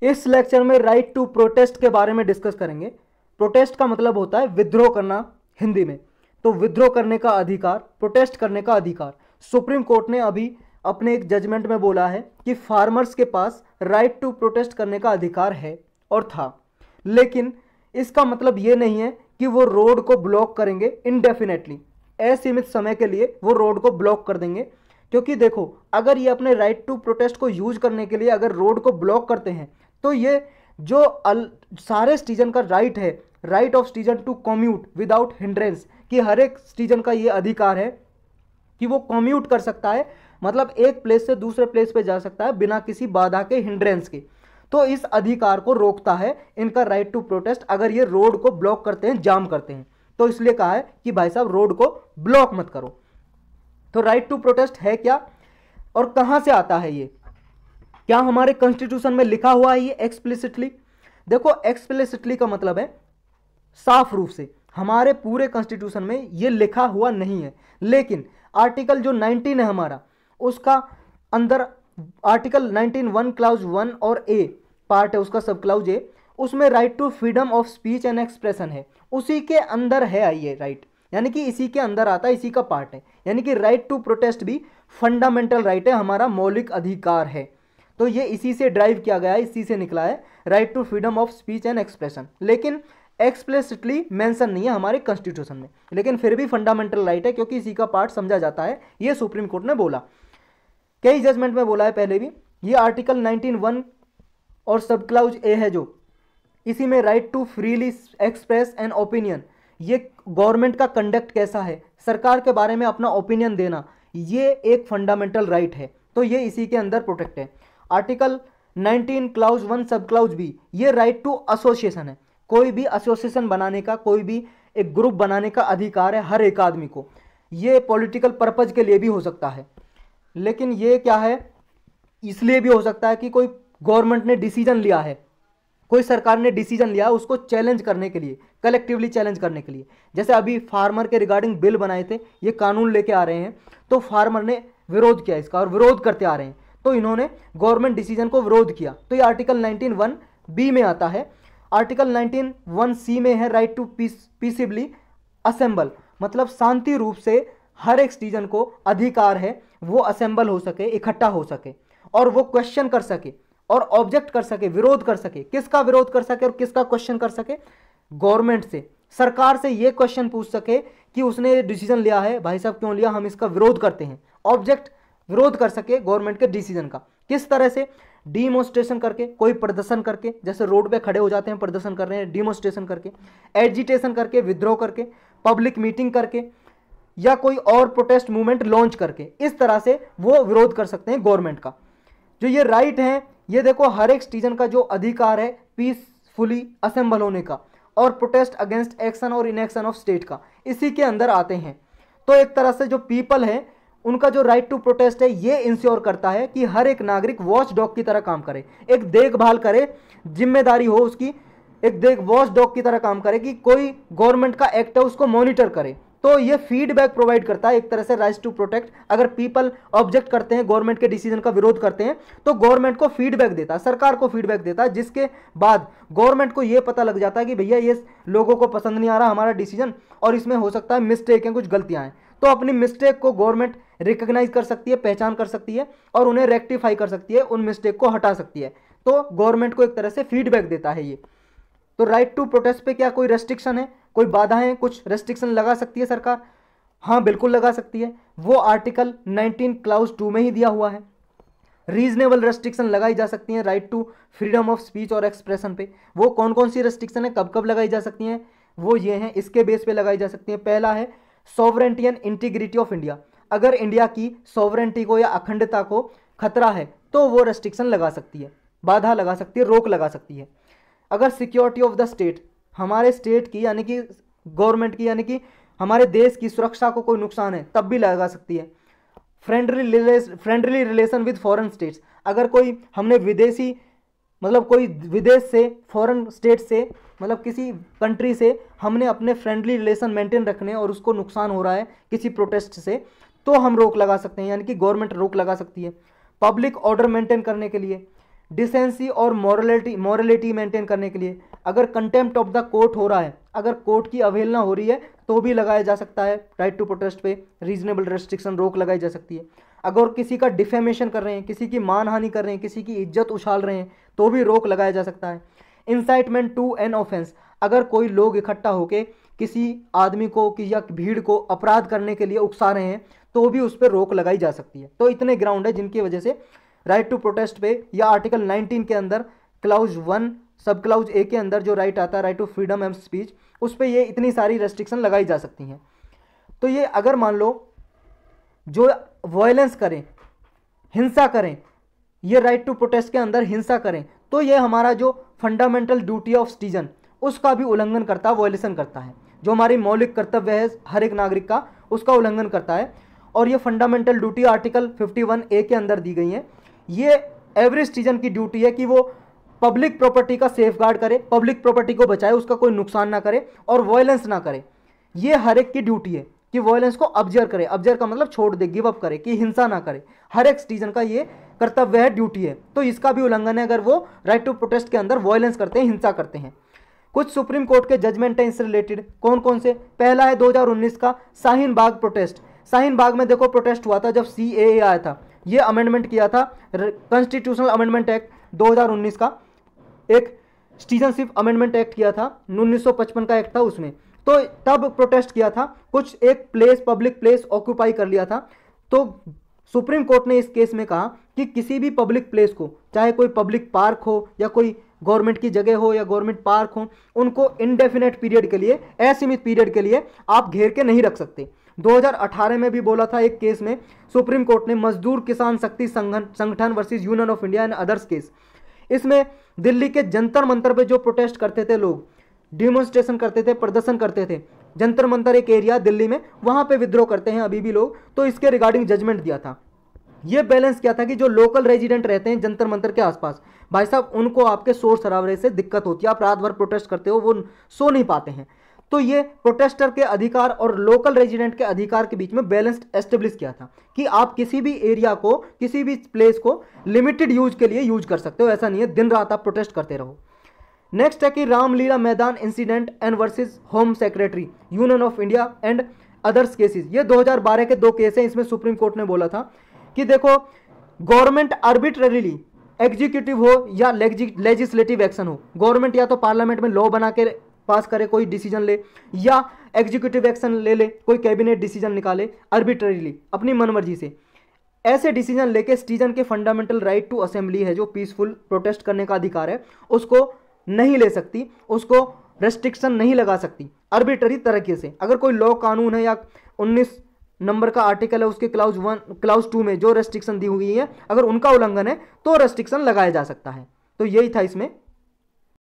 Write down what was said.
इस लेक्चर में right to protest के बारे में डिस्कस करेंगे। प्रोटेस्ट का मतलब होता है विद्रोह करना हिंदी में, तो विद्रोह करने का अधिकार, प्रोटेस्ट करने का अधिकार। सुप्रीम कोर्ट ने अभी अपने एक जजमेंट में बोला है कि फार्मर्स के पास राइट टू प्रोटेस्ट करने का अधिकार है और था, लेकिन इसका मतलब ये नहीं है कि वो रोड को ब्लॉक करेंगे इनडेफिनेटली, असीमित समय के लिए वो रोड को ब्लॉक कर देंगे। क्योंकि देखो, अगर ये अपने राइट टू प्रोटेस्ट को यूज करने के लिए अगर रोड को ब्लॉक करते हैं तो ये जो सारे सिटीजन का राइट है, right of citizen to commute without hindrance, कि हर एक सिटीजन का ये अधिकार है कि वो कम्यूट कर सकता है, मतलब एक प्लेस से दूसरे प्लेस पे जा सकता है बिना किसी बाधा के, हिंड्रेंस के। तो इस अधिकार को रोकता है इनका राइट टू प्रोटेस्ट अगर ये रोड को ब्लॉक करते हैं, जाम करते हैं। तो इसलिए कहा है कि भाई साहब रोड को ब्लॉक मत करो। तो राइट टू प्रोटेस्ट है क्या और कहां से आता है ये? क्या हमारे कॉन्स्टिट्यूशन में लिखा हुआ है ये एक्सप्लिसिटली? देखो, एक्सप्लिसिटली का मतलब है साफ रूप से, हमारे पूरे कॉन्स्टिट्यूशन में ये लिखा हुआ नहीं है, लेकिन आर्टिकल जो 19 है हमारा, उसका अंदर आर्टिकल 19(1) क्लाउज 1 और ए पार्ट है उसका, सब क्लाउज ए, उसमें right to freedom of speech and expression है, उसी के अंदर है ये राइट, यानी कि इसी के अंदर आता है, इसी का पार्ट है। यानी कि राइट टू प्रोटेस्ट भी फंडामेंटल राइट है, हमारा मौलिक अधिकार है। तो ये इसी से ड्राइव किया गया है, इसी से निकला है right to freedom of speech and expression, लेकिन एक्सप्लिसिटली मेंशन नहीं है हमारे कॉन्स्टिट्यूशन में, लेकिन फिर भी फंडामेंटल राइट है क्योंकि इसी का पार्ट समझा जाता है। ये सुप्रीम कोर्ट ने बोला, कई जजमेंट में बोला है पहले भी। ये आर्टिकल 19(1) और सब क्लाउज ए है जो, इसी में right to freely express an opinion, ये गवर्नमेंट का कंडक्ट कैसा है, सरकार के बारे में अपना ओपिनियन देना, ये एक फंडामेंटल राइट है, तो ये इसी के अंदर प्रोटेक्ट है। आर्टिकल 19 क्लाउज 1 सब क्लाउज बी, ये राइट टू एसोसिएशन है, कोई भी एसोसिएशन बनाने का, कोई भी एक ग्रुप बनाने का अधिकार है हर एक आदमी को। ये पॉलिटिकल पर्पज के लिए भी हो सकता है, लेकिन ये क्या है, इसलिए भी हो सकता है कि कोई गवर्नमेंट ने डिसीजन लिया है, कोई सरकार ने डिसीजन लिया है उसको चैलेंज करने के लिए, कलेक्टिवली चैलेंज करने के लिए। जैसे अभी फार्मर के रिगार्डिंग बिल बनाए थे, ये कानून लेके आ रहे हैं, तो फार्मर ने विरोध किया इसका और विरोध करते आ रहे हैं, तो इन्होंने गवर्नमेंट डिसीजन को विरोध किया, तो ये आर्टिकल 19(1)(b) में आता है। आर्टिकल 19(1)(c) में है राइट टू पीसफुली असेंबल, मतलब शांति रूप से हर एक सिटीजन को अधिकार है वो असेंबल हो सके, इकट्ठा हो सके, और वो क्वेश्चन कर सके और ऑब्जेक्ट कर सके, विरोध कर सके। किसका विरोध कर सके और किसका क्वेश्चन कर सके? गवर्नमेंट से, सरकार से ये क्वेश्चन पूछ सके कि उसने ये डिसीजन लिया है, भाई साहब क्यों लिया, हम इसका विरोध करते हैं, ऑब्जेक्ट विरोध कर सके गवर्नमेंट के डिसीजन का। किस तरह से? डिमोन्स्ट्रेशन करके, कोई प्रदर्शन करके, जैसे रोड पे खड़े हो जाते हैं प्रदर्शन कर रहे हैं, डिमोन्स्ट्रेशन करके, एजिटेशन करके, विद्रोह करके, पब्लिक मीटिंग करके, या कोई और प्रोटेस्ट मूवमेंट लॉन्च करके, इस तरह से वो विरोध कर सकते हैं गवर्नमेंट का। जो ये राइट है, ये देखो हर एक सिटीजन का जो अधिकार है पीसफुली असेंबल होने का और प्रोटेस्ट अगेंस्ट एक्शन और इनएक्शन ऑफ स्टेट का, इसी के अंदर आते हैं। तो एक तरह से जो पीपल है उनका जो राइट टू प्रोटेस्ट है, ये इंश्योर करता है कि हर एक नागरिक वॉच डॉग की तरह काम करे, एक देखभाल करे, जिम्मेदारी हो उसकी, एक वॉच डॉग की तरह काम करे कि कोई गवर्नमेंट का एक्ट है उसको मॉनिटर करे। तो ये फीडबैक प्रोवाइड करता है एक तरह से राइट टू प्रोटेक्ट। अगर पीपल ऑब्जेक्ट करते हैं, गवर्नमेंट के डिसीजन का विरोध करते हैं, तो गवर्नमेंट को फीडबैक देता है, सरकार को फीडबैक देता है, जिसके बाद गवर्नमेंट को ये पता लग जाता है कि भैया ये लोगों को पसंद नहीं आ रहा हमारा डिसीजन और इसमें हो सकता है मिस्टेक है, कुछ गलतियां हैं। तो अपनी मिस्टेक को गवर्नमेंट रिकॉग्नाइज कर सकती है, पहचान कर सकती है और उन्हें रेक्टिफाई कर सकती है, उन मिस्टेक को हटा सकती है। तो गवर्नमेंट को एक तरह से फीडबैक देता है ये। तो राइट टू प्रोटेस्ट पे क्या कोई रेस्ट्रिक्शन है, कोई बाधा है, कुछ रेस्ट्रिक्शन लगा सकती है सरकार? हाँ, बिल्कुल लगा सकती है। वो आर्टिकल 19 क्लाउज 2 में ही दिया हुआ है। रीजनेबल रेस्ट्रिक्शन लगाई जा सकती हैं right to freedom of speech और एक्सप्रेशन पे। वो कौन कौन सी रेस्ट्रिक्शन है, कब कब लगाई जा सकती हैं? वो ये हैं, इसके बेस पे लगाई जा सकती हैं। पहला है sovereignty and integrity of India, अगर इंडिया की सॉवरेंटी को या अखंडता को खतरा है तो वो रेस्ट्रिक्शन लगा सकती है, बाधा लगा सकती है, रोक लगा सकती है। अगर सिक्योरिटी ऑफ द स्टेट, हमारे स्टेट की यानी कि गवर्नमेंट की यानी कि हमारे देश की सुरक्षा को कोई नुकसान है तब भी लगा सकती है। Friendly relation with foreign states, अगर कोई हमने विदेशी मतलब कोई विदेश से, फॉरेन स्टेट से, मतलब किसी कंट्री से हमने अपने फ्रेंडली रिलेशन मेंटेन रखने और उसको नुकसान हो रहा है किसी प्रोटेस्ट से, तो हम रोक लगा सकते हैं, यानी कि गवर्नमेंट रोक लगा सकती है। पब्लिक ऑर्डर मेंटेन करने के लिए डिसेंसी और मॉरलिटी मेंटेन करने के लिए। अगर कंटेम्प्ट ऑफ द कोर्ट हो रहा है, अगर कोर्ट की अवहेलना हो रही है तो भी लगाया जा सकता है राइट टू प्रोटेस्ट पे रीजनेबल रेस्ट्रिक्शन, रोक लगाई जा सकती है। अगर किसी का डिफेमेशन कर रहे हैं, किसी की मानहानि कर रहे हैं, किसी की इज्जत उछाल रहे हैं तो भी रोक लगाया जा सकता है। इंसाइटमेंट टू एन ऑफेंस, अगर कोई लोग इकट्ठा होकर किसी आदमी को या भीड़ को अपराध करने के लिए उकसा रहे हैं तो भी उस पर रोक लगाई जा सकती है। तो इतने ग्राउंड है जिनकी वजह से राइट टू प्रोटेस्ट पे या आर्टिकल 19 के अंदर क्लाउज 1 सब क्लाउज ए के अंदर जो राइट आता है right to freedom and speech, उस पर ये इतनी सारी रेस्ट्रिक्शन लगाई जा सकती हैं। तो ये अगर मान लो जो वायलेंस करें, हिंसा करें, ये राइट टू प्रोटेस्ट के अंदर हिंसा करें तो ये हमारा जो फंडामेंटल ड्यूटी ऑफ सिटीजन उसका भी उल्लंघन करता है, वायलेशन करता है। जो हमारी मौलिक कर्तव्य है हर एक नागरिक का, उसका उल्लंघन करता है। और ये फंडामेंटल ड्यूटी आर्टिकल 51A के अंदर दी गई है। ये एवरी सिटीजन की ड्यूटी है कि वो पब्लिक प्रॉपर्टी का सेफगार्ड करे, पब्लिक प्रॉपर्टी को बचाए, उसका कोई नुकसान ना करे और वायलेंस ना करे। ये हर एक की ड्यूटी है कि वायलेंस को ऑब्जर्व करे। ऑब्जर्व का मतलब छोड़ दे, गिव अप करे, कि हिंसा ना करे। हर एक सिटीजन का ये कर्तव्य है, ड्यूटी है। तो इसका भी उल्लंघन है अगर वो राइट टू प्रोटेस्ट के अंदर वायलेंस करते हैं, हिंसा करते हैं। कुछ सुप्रीम कोर्ट के जजमेंट हैं इससे रिलेटेड। कौन कौन से? पहला है 2019 का शाहीन बाग प्रोटेस्ट। शाहीन बाग में देखो प्रोटेस्ट हुआ था जब CAA आया था, ये अमेंडमेंट किया था कॉन्स्टिट्यूशनल अमेंडमेंट एक्ट 2019 का, एक सिटीजनशिप अमेंडमेंट एक्ट किया था, 1955 का एक्ट था उसमें। तो तब प्रोटेस्ट किया था, कुछ एक प्लेस, पब्लिक प्लेस ऑक्यूपाई कर लिया था। तो सुप्रीम कोर्ट ने इस केस में कहा कि किसी भी पब्लिक प्लेस को, चाहे कोई पब्लिक पार्क हो या कोई गवर्नमेंट की जगह हो या गवर्नमेंट पार्क हो, उनको इनडेफिनेट पीरियड के लिए, असीमित पीरियड के लिए आप घेर के नहीं रख सकते। 2018 में भी बोला था एक केस में सुप्रीम कोर्ट ने, मजदूर किसान शक्ति संगठन versus union of India and others case. इसमें दिल्ली के जंतर मंतर पे जो प्रोटेस्ट करते थे लोग, डिमॉन्स्ट्रेशन करते थे, प्रदर्शन करते थे, जंतर मंतर एक एरिया दिल्ली में, वहां पे विद्रोह करते हैं अभी भी लोग। तो इसके रिगार्डिंग जजमेंट दिया था। ये बैलेंस किया था कि जो लोकल रेजिडेंट रहते हैं जंतर मंतर के आसपास, भाई साहब उनको आपके शोर शराबे से दिक्कत होती है, आप रात भर प्रोटेस्ट करते हो, वो सो नहीं पाते हैं। तो ये प्रोटेस्टर के अधिकार और लोकल रेजिडेंट के अधिकार के बीच में बैलेंस एस्टेब्लिश किया था कि आप किसी भी एरिया को, किसी भी प्लेस को लिमिटेड यूज के लिए यूज कर सकते हो, ऐसा नहीं है दिन रात आप प्रोटेस्ट करते रहो। नेक्स्ट है कि रामलीला मैदान incident and versus home secretary union of India and others cases. ये 2012 के 2 केस हैं। इसमें सुप्रीम कोर्ट ने बोला था कि देखो, गवर्नमेंट आर्बिट्ररीली, एग्जीक्यूटिव हो या लेजिस्लेटिव एक्शन हो, गवर्नमेंट या तो पार्लियामेंट में लॉ बना के पास करे, कोई डिसीजन ले, या एग्जीक्यूटिव एक्शन ले, कोई कैबिनेट डिसीजन निकाले आर्बिट्ररीली अपनी मनमर्जी से। ऐसे डिसीजन लेके सिटीजन के फंडामेंटल राइट टू असेंबली है, जो पीसफुल प्रोटेस्ट करने का अधिकार है, उसको नहीं ले सकती, उसको रेस्ट्रिक्शन नहीं लगा सकती आर्बिट्ररी तरीके से। अगर कोई लॉ कानून है या 19 नंबर का आर्टिकल है, उसके क्लाउज 2 में जो रेस्ट्रिक्शन दी हुई है, अगर उनका उल्लंघन है तो रेस्ट्रिक्शन लगाया जा सकता है। तो यही था इसमें।